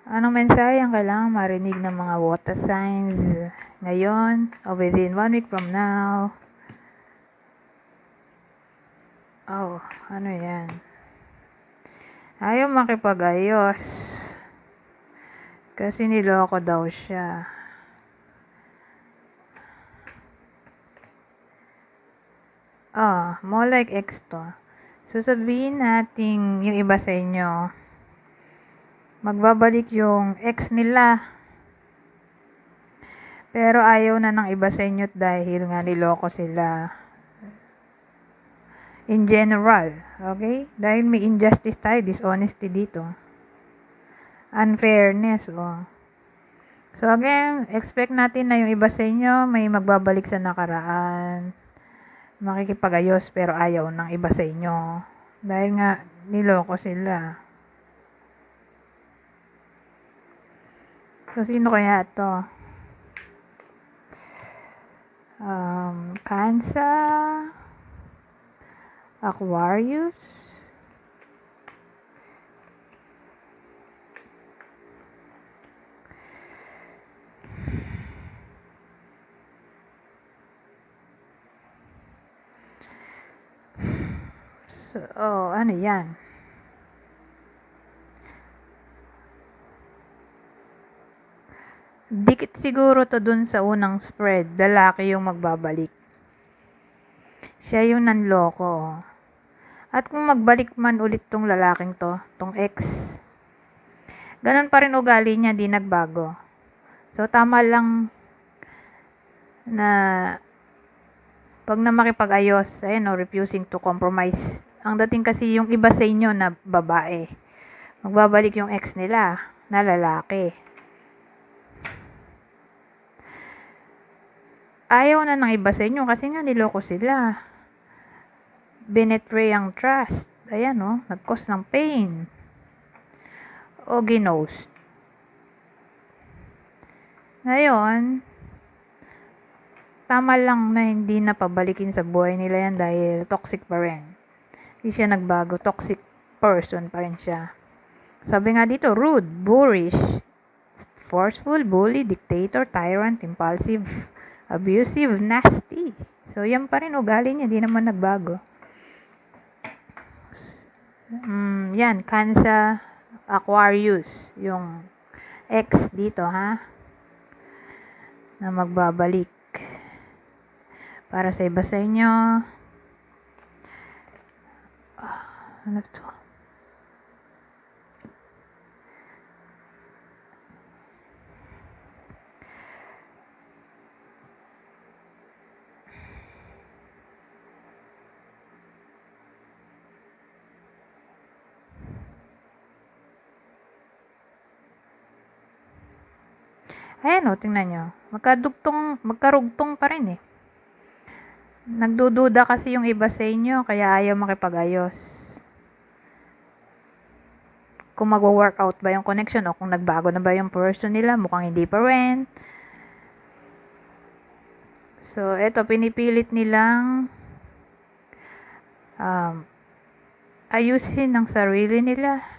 Anong mensahe ang kailangang marinig ng mga water signs ngayon o within 1 week from now? Oh, ano yan? Ayaw makipag-ayos. Kasi niloko daw siya. More like ex to. So, sabihin natin yung iba sa inyo, magbabalik yung ex nila. Pero ayaw na ng iba sa inyo dahil nga niloko sila. In general, okay? Dahil may injustice tayo, dishonesty dito. Unfairness, So again, expect natin na yung iba sa inyo may magbabalik sa nakaraan. Makikipag-ayos pero ayaw ng iba sa inyo. Dahil nga, niloko sila. So, sino kaya ito? Cancer, Aquarius, so, ano yan? Dikit siguro to dun sa unang spread, lalaki yung magbabalik. Siya yung nanloko. At kung magbalik man ulit tong lalaking to, tong ex, ganun pa rin ugali niya, di nagbago. So, tama lang na pag na makipag-ayos, refusing to compromise. Ang dating kasi yung iba sa inyo na babae, magbabalik yung ex nila na lalaki. Ayaw na ng iba sa inyo kasi nga niloko sila. Binetray ang trust. Ayan, nag-cause ng pain. O ginost. Ngayon, tama lang na hindi na pabalikin sa buhay nila yan dahil toxic pa rin. Hindi siya nagbago. Toxic person pa rin siya. Sabi nga dito, rude, boorish, forceful, bully, dictator, tyrant, impulsive, abusive, nasty. So, yan pa rin ugali niya. Di naman nagbago. Yan, Cancer, Aquarius, yung ex dito, ha? Na magbabalik. Para sa iba sa inyo, ano to? Ayan, tingnan nyo. Magkarugtong pa rin eh. Nagdududa kasi yung iba sa inyo, kaya ayaw makipag-ayos. Kung magwo-workout ba yung connection o kung nagbago na ba yung person nila, mukhang hindi pa rin. So, eto, pinipilit nilang ayusin ang sarili nila.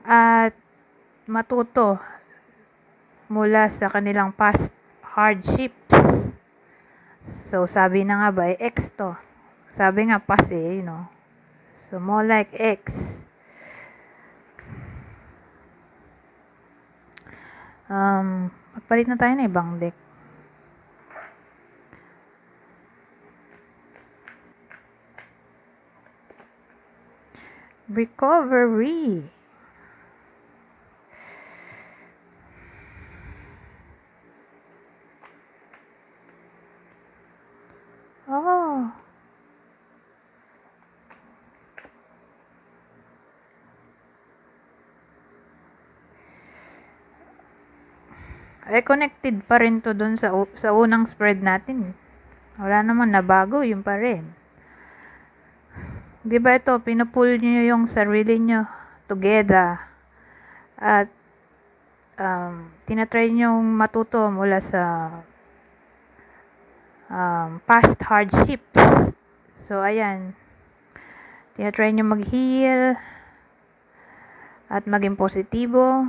At matuto mula sa kanilang past hardships. So, sabi na nga ba, ex to. Sabi nga, past So, more like ex. Magpalit na tayo na ibang deck. Recovery. Connected pa rin to dun sa unang spread natin. Wala naman nabago, yun pa rin. Diba ito, pinupull nyo yung sarili nyo together. At tinatry nyo matuto mula sa past hardships. So, ayan. Tinatry nyo mag-heal at maging positibo,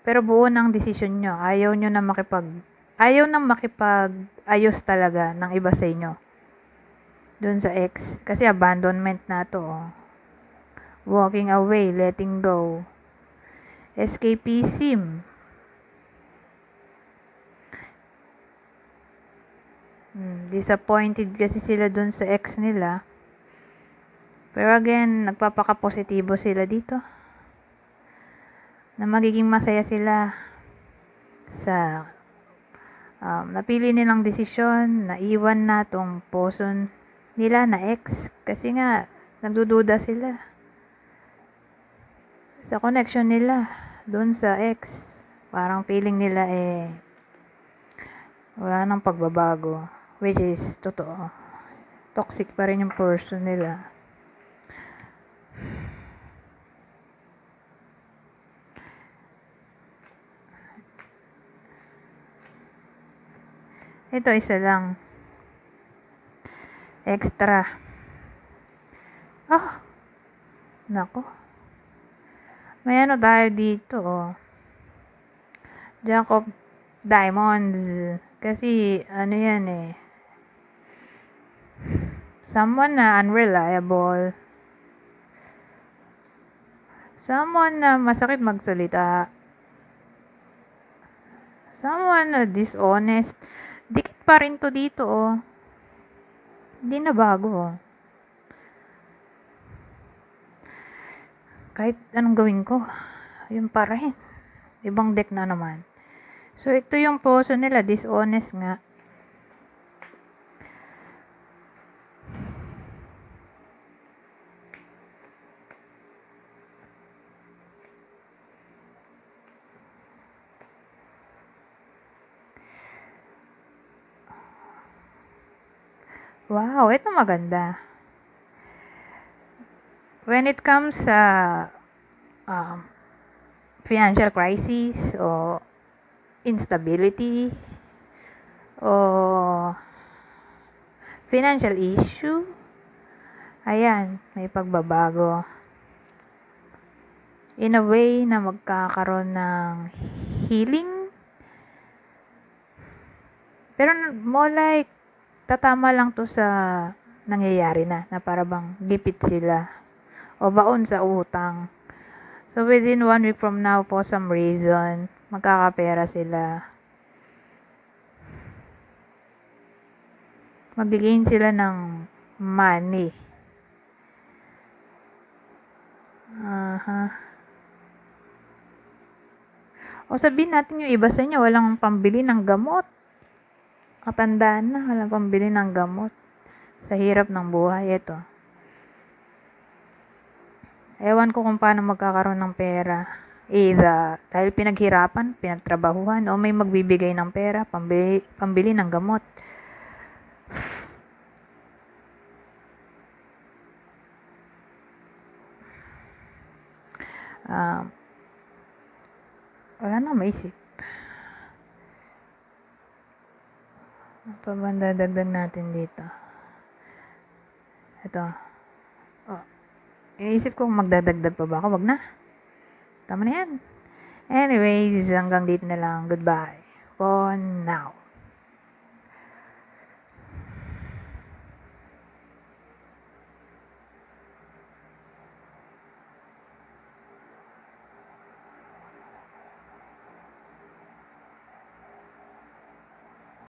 pero buo ng desisyon nyo. Ayaw nang makipag-ayos talaga ng iba sa inyo. Doon sa ex. Kasi abandonment na to. Walking away, letting go. Escapism. Disappointed kasi sila doon sa ex nila. Pero again, nagpapaka-positibo sila dito. Na magiging masaya sila sa napili nilang desisyon na iwan na tong person nila na ex. Kasi nga, nagdududa sila sa connection nila doon sa ex. Parang feeling nila wala nang pagbabago. Which is, totoo. Toxic pa rin yung person nila. Ito, isa lang. Extra. Nako. May ano tayo dito, Jack of Diamonds. Kasi, ano yan someone na unreliable. Someone na masakit magsalita. Someone na dishonest. Dikit pa rin to dito, Hindi na bago, Kahit anong gawin ko, yun pa rin. Ibang deck na naman. So, ito yung poso nila, dishonest nga. Wow, ito maganda. When it comes sa financial crisis o instability o financial issue, ayan, may pagbabago. In a way na magkakaroon ng healing. Pero more like, tatama lang to sa nangyayari na para bang gipit sila o baon sa utang. So, within 1 week from now, for some reason, magkakapera sila. Mag-gain sila ng money. O sabihin natin yung iba sa inyo, walang pambili ng gamot. Matanda na, walang pambili ng gamot. Sa hirap ng buhay, ito. Ewan ko kung paano magkakaroon ng pera. Either dahil pinaghirapan, pinagtrabahuhan, o may magbibigay ng pera, pambili ng gamot. Wala na maisip. Ano pa ba dadagdag natin dito? Ito. Iisip ko kung magdadagdag pa ba ako. Wag na. Tama na yan. Anyways, hanggang dito na lang. Goodbye. For now.